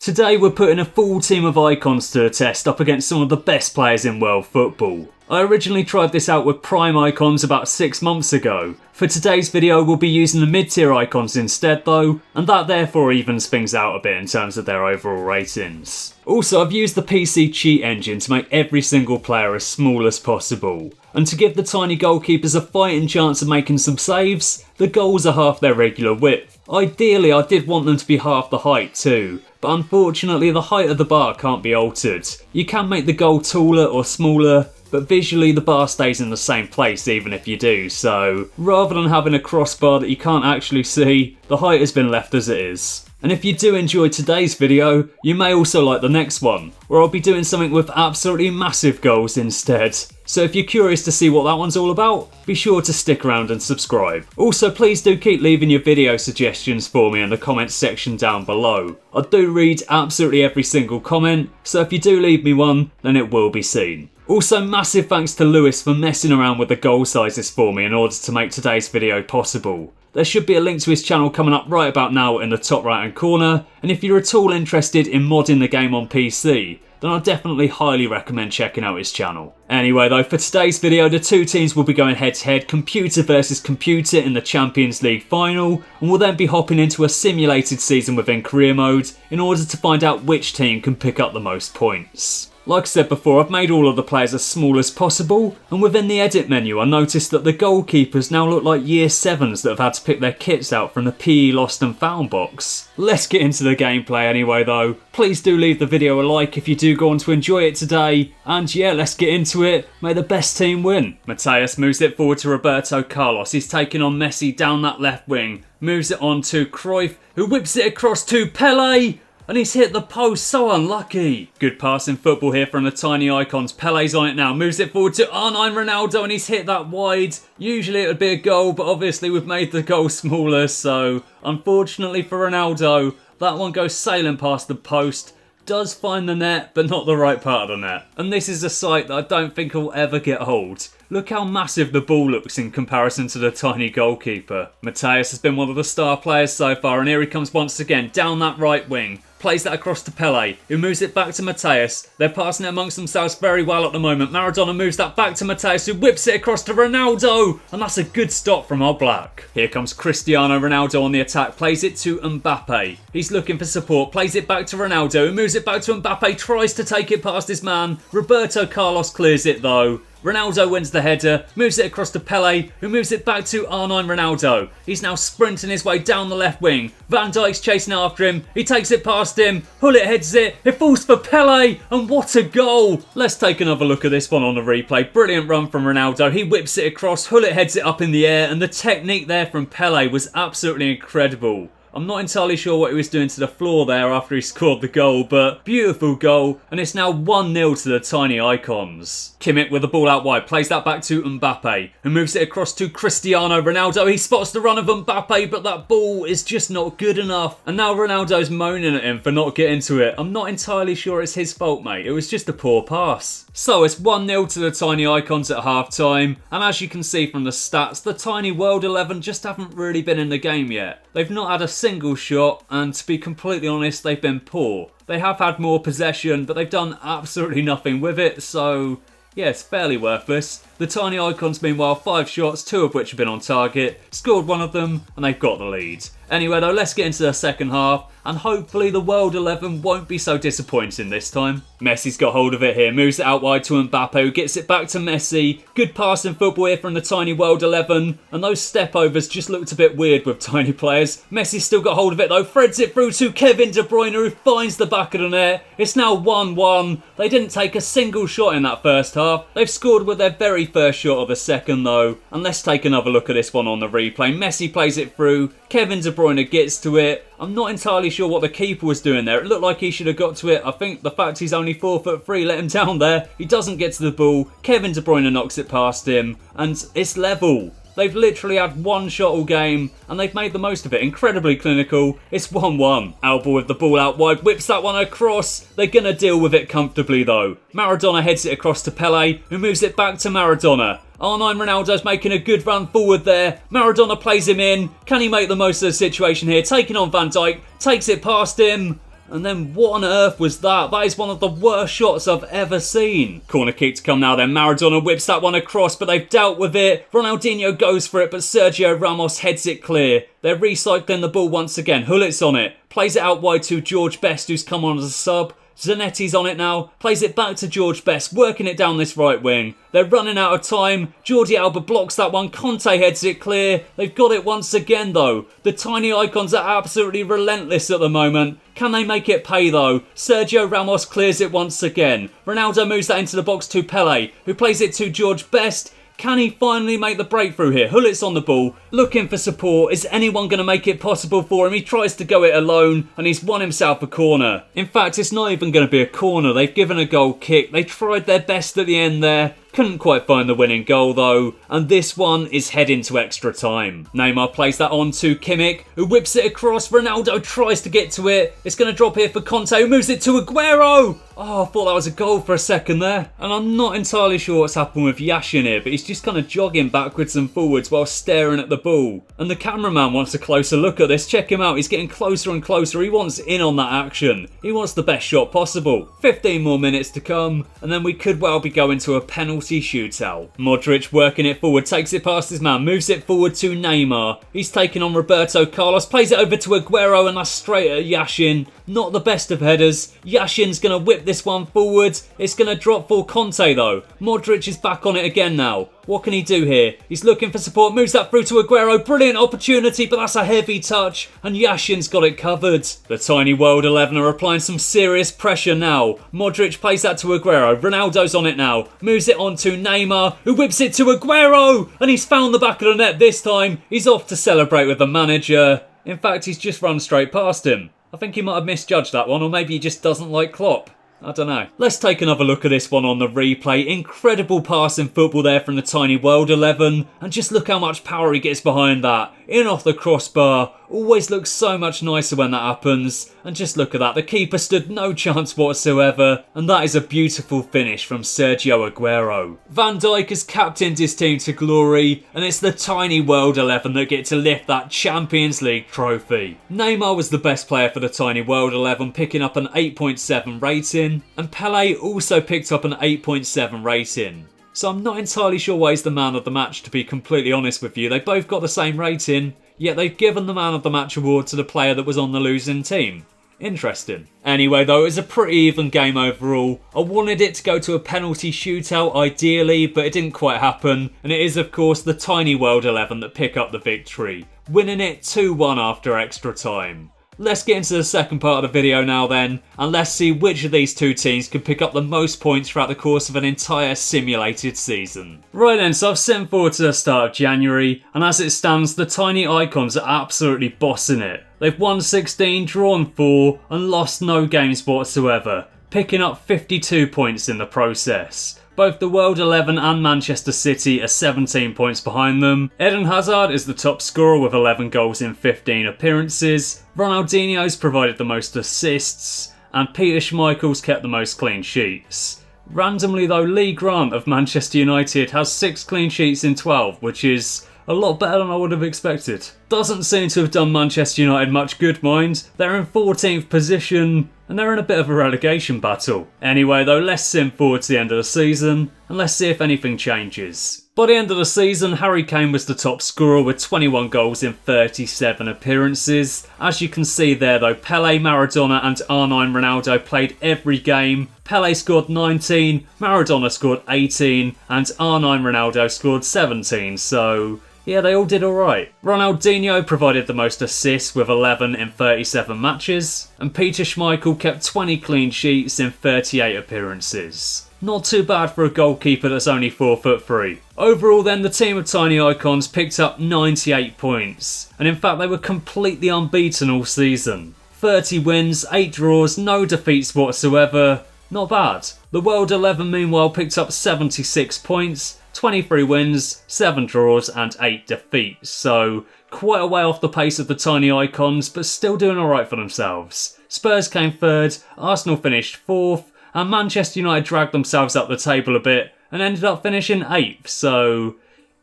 Today we're putting a full team of icons to the test up against some of the best players in world football. I originally tried this out with prime icons about 6 months ago. For today's video we'll be using the mid-tier icons instead though, and that therefore evens things out a bit in terms of their overall ratings. Also, I've used the PC cheat engine to make every single player as small as possible. And to give the tiny goalkeepers a fighting chance of making some saves, the goals are half their regular width. Ideally I did want them to be half the height too, but unfortunately the height of the bar can't be altered. You can make the goal taller or smaller, but visually the bar stays in the same place even if you do, so rather than having a crossbar that you can't actually see, the height has been left as it is. And if you do enjoy today's video, you may also like the next one, where I'll be doing something with absolutely massive goals instead. So if you're curious to see what that one's all about, be sure to stick around and subscribe. Also, please do keep leaving your video suggestions for me in the comments section down below. I do read absolutely every single comment, so if you do leave me one, then it will be seen. Also, massive thanks to Lewis for messing around with the goal sizes for me in order to make today's video possible. There should be a link to his channel coming up right about now in the top right hand corner, and if you're at all interested in modding the game on PC, then I definitely highly recommend checking out his channel. Anyway though, for today's video the two teams will be going head to head, computer versus computer in the Champions League final, and we'll then be hopping into a simulated season within career mode in order to find out which team can pick up the most points. Like I said before, I've made all of the players as small as possible, and within the edit menu I noticed that the goalkeepers now look like year 7s that have had to pick their kits out from the PE lost and found box. Let's get into the gameplay anyway though. Please do leave the video a like if you do go on to enjoy it today, and yeah, let's get into it. May the best team win. Mateus moves it forward to Roberto Carlos. He's taking on Messi down that left wing. Moves it on to Cruyff, who whips it across to Pele. And he's hit the post, so unlucky. Good passing football here from the tiny icons. Pele's on it now, moves it forward to R9 Ronaldo and he's hit that wide. Usually it would be a goal, but obviously we've made the goal smaller, so unfortunately for Ronaldo, that one goes sailing past the post. Does find the net, but not the right part of the net. And this is a sight that I don't think will ever get old. Look how massive the ball looks in comparison to the tiny goalkeeper. Mateus has been one of the star players so far, and here he comes once again down that right wing. Plays that across to Pele, who moves it back to Mateus. They're passing it amongst themselves very well at the moment. Maradona moves that back to Mateus, who whips it across to Ronaldo. And that's a good stop from our black. Here comes Cristiano Ronaldo on the attack. Plays it to Mbappe. He's looking for support. Plays it back to Ronaldo, who moves it back to Mbappe. Tries to take it past his man. Roberto Carlos clears it though. Ronaldo wins the header, moves it across to Pele, who moves it back to R9 Ronaldo. He's now sprinting his way down the left wing. Van Dijk's chasing after him. He takes it past him. Hullet heads it. It falls for Pele, and what a goal! Let's take another look at this one on the replay. Brilliant run from Ronaldo. He whips it across. Hullet heads it up in the air, and the technique there from Pele was absolutely incredible. I'm not entirely sure what he was doing to the floor there after he scored the goal, but beautiful goal, and it's now 1-0 to the tiny icons. Kimmich with the ball out wide, plays that back to Mbappe, who moves it across to Cristiano Ronaldo. He spots the run of Mbappe, but that ball is just not good enough. And now Ronaldo's moaning at him for not getting to it. I'm not entirely sure it's his fault, mate. It was just a poor pass. So it's 1-0 to the tiny icons at half time, and as you can see from the stats, the tiny World 11 just haven't really been in the game yet. They've not had a single shot, and to be completely honest, they've been poor. They have had more possession, but they've done absolutely nothing with it, so yeah, it's fairly worthless. The tiny icons meanwhile, 5 shots, 2 of which have been on target, scored 1 of them, and they've got the lead. Anyway though, let's get into the second half, and hopefully the World 11 won't be so disappointing this time. Messi's got hold of it here, moves it out wide to Mbappe, who gets it back to Messi. Good passing football here from the tiny World 11, and those step overs just looked a bit weird with tiny players. Messi's still got hold of it though, threads it through to Kevin De Bruyne, who finds the back of the net. It's now 1-1. They didn't take a single shot in that first half. They've scored with their very first shot of the second though, and let's take another look at this one on the replay. Messi plays it through, Kevin De Bruyne gets to it. I'm not entirely sure what the keeper was doing there. It looked like he should have got to it. I think the fact he's only 4'3" let him down there. He doesn't get to the ball. Kevin De Bruyne knocks it past him, and it's level. They've literally had one shot all game, and they've made the most of it. Incredibly clinical. It's 1-1. Alba with the ball out wide, whips that one across. They're going to deal with it comfortably though. Maradona heads it across to Pele, who moves it back to Maradona. R9 Ronaldo's making a good run forward there. Maradona plays him in. Can he make the most of the situation here? Taking on Van Dijk, takes it past him. And then what on earth was that? That is one of the worst shots I've ever seen. Corner kick to come now then. Maradona whips that one across, but they've dealt with it. Ronaldinho goes for it, but Sergio Ramos heads it clear. They're recycling the ball once again. Hullit's on it. Plays it out wide to George Best, who's come on as a sub. Zanetti's on it now, plays it back to George Best, working it down this right wing. They're running out of time. Jordi Alba blocks that one. Conte heads it clear. They've got it once again though. The tiny icons are absolutely relentless at the moment. Can they make it pay though? Sergio Ramos clears it once again. Ronaldo moves that into the box to Pele, who plays it to George Best. Can he finally make the breakthrough here? Hullit's on the ball, looking for support. Is anyone going to make it possible for him? He tries to go it alone, and he's won himself a corner. In fact, it's not even going to be a corner. They've given a goal kick. They tried their best at the end there. Couldn't quite find the winning goal though, and this one is heading to extra time. Neymar plays that on to Kimmich, who whips it across. Ronaldo tries to get to it. It's going to drop here for Conte, who moves it to Aguero. Oh, I thought that was a goal for a second there. And I'm not entirely sure what's happened with Yashin here, but he's just kind of jogging backwards and forwards while staring at the ball. And the cameraman wants a closer look at this. Check him out. He's getting closer and closer. He wants in on that action. He wants the best shot possible. 15 more minutes to come, and then we could well be going to a penalty shootout. Modric working it forward, takes it past his man, moves it forward to Neymar. He's taking on Roberto Carlos, plays it over to Aguero, and that's straight at Yashin. Not the best of headers. Yashin's going to whip this one forward. It's going to drop for Conte though. Modric is back on it again now. What can he do here? He's looking for support, moves that through to Aguero. Brilliant opportunity, but that's a heavy touch, and Yashin's got it covered. The tiny World 11 are applying some serious pressure now. Modric plays that to Aguero. Ronaldo's on it now. Moves it on to Neymar, who whips it to Aguero, and he's found the back of the net this time. He's off to celebrate with the manager. In fact, he's just run straight past him. I think he might have misjudged that one, or maybe he just doesn't like Klopp. I don't know. Let's take another look at this one on the replay. Incredible passing football there from the tiny World 11. And just look how much power he gets behind that. In off the crossbar. Always looks so much nicer when that happens. And just look at that. The keeper stood no chance whatsoever. And that is a beautiful finish from Sergio Aguero. Van Dijk has captained his team to glory. And it's the tiny World 11 that get to lift that Champions League trophy. Neymar was the best player for the tiny World 11, picking up an 8.7 rating. And Pele also picked up an 8.7 rating. So I'm not entirely sure why he's the man of the match, to be completely honest with you. They both got the same rating, yet they've given the man of the match award to the player that was on the losing team. Interesting. Anyway though, it was a pretty even game overall. I wanted it to go to a penalty shootout ideally, but it didn't quite happen. And it is of course the tiny World 11 that pick up the victory, winning it 2-1 after extra time. Let's get into the second part of the video now then, and let's see which of these two teams can pick up the most points throughout the course of an entire simulated season. Right then, so I've sent forward to the start of January, and as it stands, the tiny icons are absolutely bossing it. They've won 16, drawn 4, and lost no games whatsoever, picking up 52 points in the process. Both the World 11 and Manchester City are 17 points behind them. Eden Hazard is the top scorer with 11 goals in 15 appearances. Ronaldinho's provided the most assists, and Peter Schmeichel's kept the most clean sheets. Randomly though, Leigh Grant of Manchester United has 6 clean sheets in 12, which is a lot better than I would have expected. Doesn't seem to have done Manchester United much good, mind. They're in 14th position, and they're in a bit of a relegation battle. Anyway though, let's sim forward to the end of the season, and let's see if anything changes. By the end of the season, Harry Kane was the top scorer with 21 goals in 37 appearances. As you can see there though, Pele, Maradona and R9 Ronaldo played every game. Pele scored 19, Maradona scored 18, and R9 Ronaldo scored 17, so yeah, they all did alright. Ronaldinho provided the most assists with 11 in 37 matches, and Peter Schmeichel kept 20 clean sheets in 38 appearances. Not too bad for a goalkeeper that's only 4'3". Overall then, the team of tiny icons picked up 98 points, and in fact they were completely unbeaten all season. 30 wins, 8 draws, no defeats whatsoever. Not bad. The World 11 meanwhile picked up 76 points, 23 wins, 7 draws and 8 defeats, so quite a way off the pace of the tiny icons, but still doing alright for themselves. Spurs came 3rd, Arsenal finished 4th, and Manchester United dragged themselves up the table a bit and ended up finishing 8th, so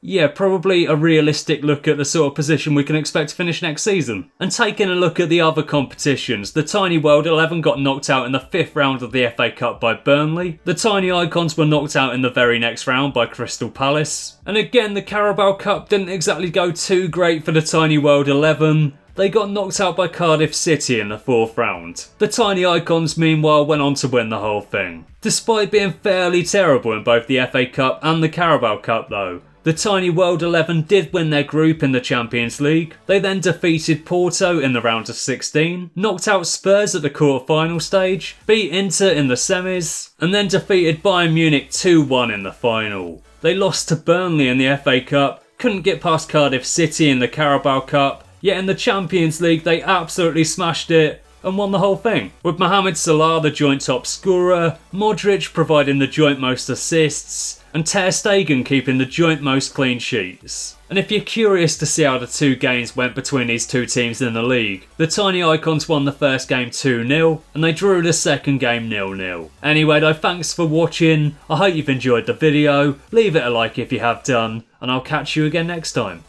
Yeah, probably a realistic look at the sort of position we can expect to finish next season. And taking a look at the other competitions, the Tiny World 11 got knocked out in the 5th round of the FA Cup by Burnley. The Tiny Icons were knocked out in the very next round by Crystal Palace. And again, the Carabao Cup didn't exactly go too great for the Tiny World 11. They got knocked out by Cardiff City in the 4th round. The Tiny Icons meanwhile went on to win the whole thing. Despite being fairly terrible in both the FA Cup and the Carabao Cup though, the Tiny World 11 did win their group in the Champions League. They then defeated Porto in the round of 16, knocked out Spurs at the quarter-final stage, beat Inter in the semis, and then defeated Bayern Munich 2-1 in the final. They lost to Burnley in the FA Cup, couldn't get past Cardiff City in the Carabao Cup, yet in the Champions League they absolutely smashed it and won the whole thing, with Mohamed Salah the joint top scorer, Modric providing the joint most assists, and Ter Stegen keeping the joint most clean sheets. And if you're curious to see how the 2 games went between these 2 teams in the league, the Tiny Icons won the first game 2-0 and they drew the second game 0-0. Anyway though, thanks for watching, I hope you've enjoyed the video, leave it a like if you have done, and I'll catch you again next time.